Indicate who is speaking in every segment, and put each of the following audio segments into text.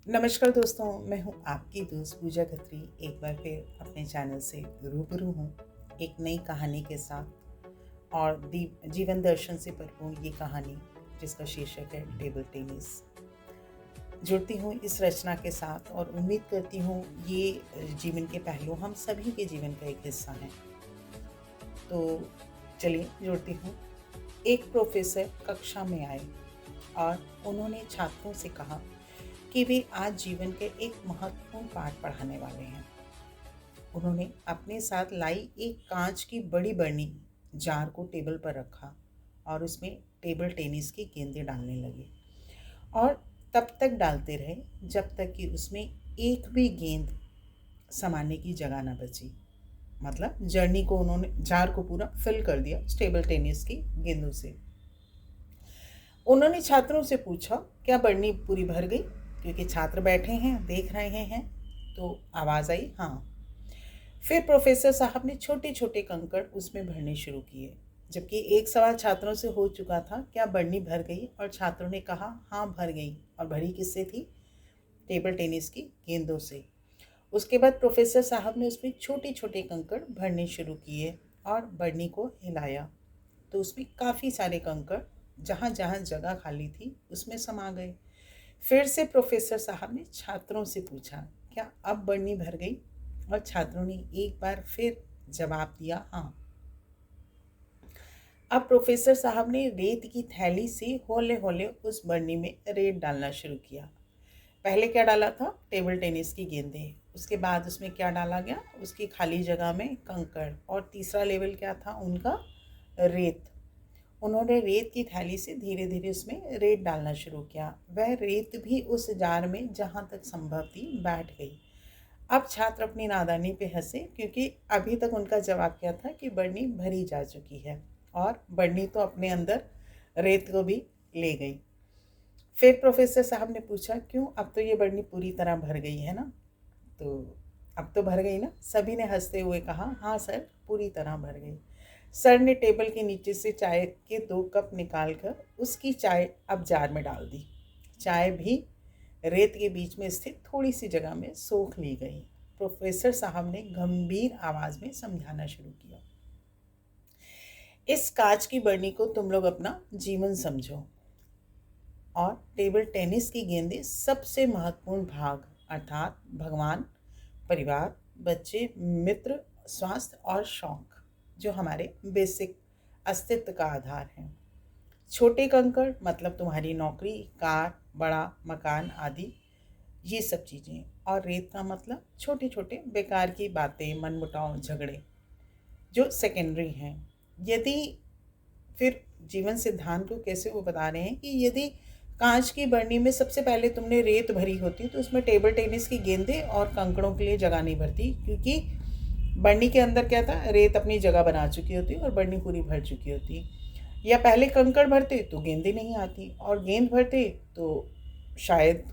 Speaker 1: नमस्कार दोस्तों, मैं हूं आपकी दोस्त पूजा खत्री। एक बार फिर अपने चैनल से रूबरू हूं एक नई कहानी के साथ और जीवन दर्शन से भरपूर ये कहानी जिसका शीर्षक है टेबल टेनिस। जुड़ती हूँ इस रचना के साथ और उम्मीद करती हूँ ये जीवन के पहलू हम सभी के जीवन का एक हिस्सा है। तो चलिए जुड़ती हूँ। एक प्रोफेसर कक्षा में आए और उन्होंने छात्रों से कहा कि वे आज जीवन के एक महत्वपूर्ण पाठ पढ़ाने वाले हैं। उन्होंने अपने साथ लाई एक कांच की बड़ी बर्नी जार को टेबल पर रखा और उसमें टेबल टेनिस की गेंदें डालने लगे और तब तक डालते रहे जब तक कि उसमें एक भी गेंद समाने की जगह न बची। मतलब जर्नी को उन्होंने जार को पूरा फिल कर दिया टेबल टेनिस की गेंदों से। उन्होंने छात्रों से पूछा, क्या बर्नी पूरी भर गई? क्योंकि छात्र बैठे हैं, देख रहे हैं। तो आवाज़ आई, हाँ। फिर प्रोफेसर साहब ने छोटे छोटे कंकड़ उसमें भरने शुरू किए। जबकि एक सवाल छात्रों से हो चुका था, क्या बर्नी भर गई? और छात्रों ने कहा, हाँ भर गई। और भरी किससे थी? टेबल टेनिस की गेंदों से। उसके बाद प्रोफेसर साहब ने उसमें छोटे छोटे कंकड़ भरने शुरू किए और बर्नी को हिलाया तो उसमें काफ़ी सारे कंकड़ जहाँ जहाँ जगह खाली थी उसमें समा गए। फिर से प्रोफेसर साहब ने छात्रों से पूछा, क्या अब बर्नी भर गई? और छात्रों ने एक बार फिर जवाब दिया, हाँ। अब प्रोफेसर साहब ने रेत की थैली से हौले हौले उस बर्नी में रेत डालना शुरू किया। पहले क्या डाला था? टेबल टेनिस की गेंदें। उसके बाद उसमें क्या डाला गया? उसकी खाली जगह में कंकड़। और तीसरा लेवल क्या था उनका? रेत। उन्होंने रेत की थैली से धीरे धीरे उसमें रेत डालना शुरू किया। वह रेत भी उस जार में जहाँ तक संभव थी बैठ गई। अब छात्र अपनी नादानी पे हंसे क्योंकि अभी तक उनका जवाब क्या था कि बर्नी भरी जा चुकी है और बर्नी तो अपने अंदर रेत को भी ले गई। फिर प्रोफेसर साहब ने पूछा, क्यों? अब तो ये बर्नी पूरी तरह भर गई है ना? तो अब तो भर गई ना? सभी ने हंसते हुए कहा, हाँ सर, पूरी तरह भर गई। सर ने टेबल के नीचे से चाय के 2 कप निकालकर उसकी चाय अब जार में डाल दी। चाय भी रेत के बीच में स्थित थोड़ी सी जगह में सोख ली गई। प्रोफेसर साहब ने गंभीर आवाज में समझाना शुरू किया, इस कांच की बर्नी को तुम लोग अपना जीवन समझो और टेबल टेनिस की गेंदें सबसे महत्वपूर्ण भाग अर्थात भगवान, परिवार, बच्चे, मित्र, स्वास्थ्य और शौक जो हमारे बेसिक अस्तित्व का आधार हैं। छोटे कंकड़ मतलब तुम्हारी नौकरी, कार, बड़ा मकान आदि ये सब चीज़ें। और रेत का मतलब छोटे छोटे बेकार की बातें, मनमुटाव, झगड़े जो सेकेंडरी हैं। यदि फिर जीवन सिद्धांत को कैसे वो बता रहे हैं कि यदि कांच की बर्नी में सबसे पहले तुमने रेत भरी होती तो उसमें टेबल टेनिस की गेंदें और कंकड़ों के लिए जगह नहीं भरती, क्योंकि बर्नी के अंदर क्या था? रेत अपनी जगह बना चुकी होती और बर्नी पूरी भर चुकी होती। या पहले कंकड़ भरते तो गेंदें नहीं आती और गेंद भरते तो शायद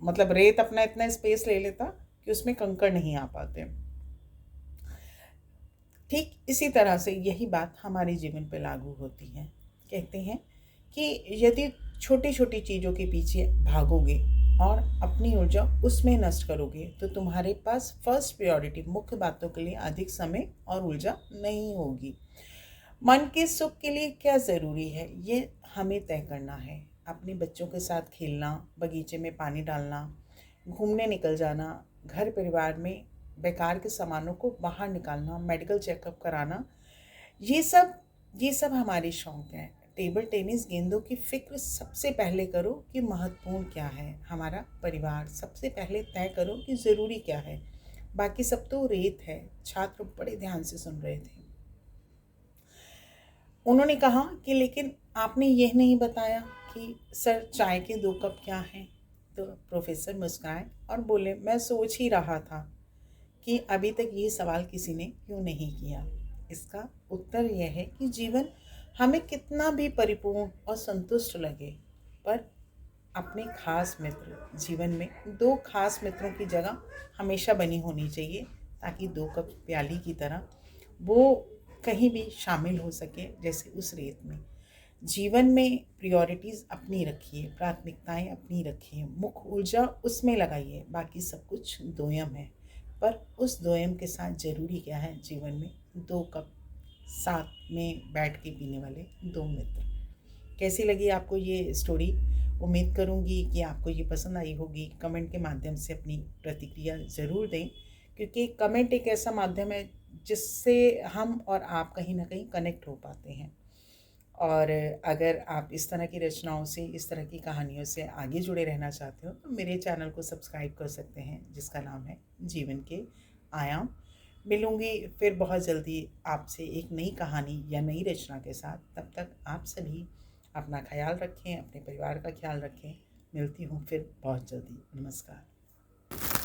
Speaker 1: मतलब रेत अपना इतना स्पेस ले लेता कि उसमें कंकड़ नहीं आ पाते। ठीक इसी तरह से यही बात हमारे जीवन पर लागू होती है। कहते हैं कि यदि छोटी छोटी चीज़ों के पीछे भागोगे और अपनी ऊर्जा उसमें नष्ट करोगे तो तुम्हारे पास फर्स्ट प्रायोरिटी मुख्य बातों के लिए अधिक समय और ऊर्जा नहीं होगी। मन के सुख के लिए क्या ज़रूरी है ये हमें तय करना है। अपने बच्चों के साथ खेलना, बगीचे में पानी डालना, घूमने निकल जाना, घर परिवार में बेकार के सामानों को बाहर निकालना, मेडिकल चेकअप कराना, ये सब ये सब हमारे शौक हैं। टेबल टेनिस गेंदों की फ़िक्र सबसे पहले करो कि महत्वपूर्ण क्या है। हमारा परिवार सबसे पहले तय करो कि ज़रूरी क्या है, बाकी सब तो रेत है। छात्र बड़े ध्यान से सुन रहे थे। उन्होंने कहा कि लेकिन आपने यह नहीं बताया कि सर चाय के 2 कप क्या हैं? तो प्रोफेसर मुस्कुराए और बोले, मैं सोच ही रहा था कि अभी तक ये सवाल किसी ने क्यों नहीं किया। इसका उत्तर यह है कि जीवन हमें कितना भी परिपूर्ण और संतुष्ट लगे, पर अपने खास मित्र जीवन में 2 खास मित्रों की जगह हमेशा बनी होनी चाहिए, ताकि 2 कप प्याली की तरह वो कहीं भी शामिल हो सके, जैसे उस रेत में। जीवन में प्रायोरिटीज़ अपनी रखिए, प्राथमिकताएँ अपनी रखिए, मुख्य ऊर्जा उसमें लगाइए, बाकी सब कुछ दोयम है। पर उस दोयम के साथ ज़रूरी क्या है जीवन में, 2 कप साथ में बैठ के पीने वाले 2 मित्र। कैसी लगी आपको ये स्टोरी? उम्मीद करूँगी कि आपको ये पसंद आई होगी। कमेंट के माध्यम से अपनी प्रतिक्रिया ज़रूर दें, क्योंकि कमेंट एक ऐसा माध्यम है जिससे हम और आप कहीं न कहीं कनेक्ट हो पाते हैं। और अगर आप इस तरह की रचनाओं से, इस तरह की कहानियों से आगे जुड़े रहना चाहते हो, तो मेरे चैनल को सब्सक्राइब कर सकते हैं, जिसका नाम है जीवन के आयाम। मिलूँगी फिर बहुत जल्दी आपसे एक नई कहानी या नई रचना के साथ। तब तक आप सभी अपना ख़्याल रखें, अपने परिवार का ख़्याल रखें। मिलती हूँ फिर बहुत जल्दी। नमस्कार।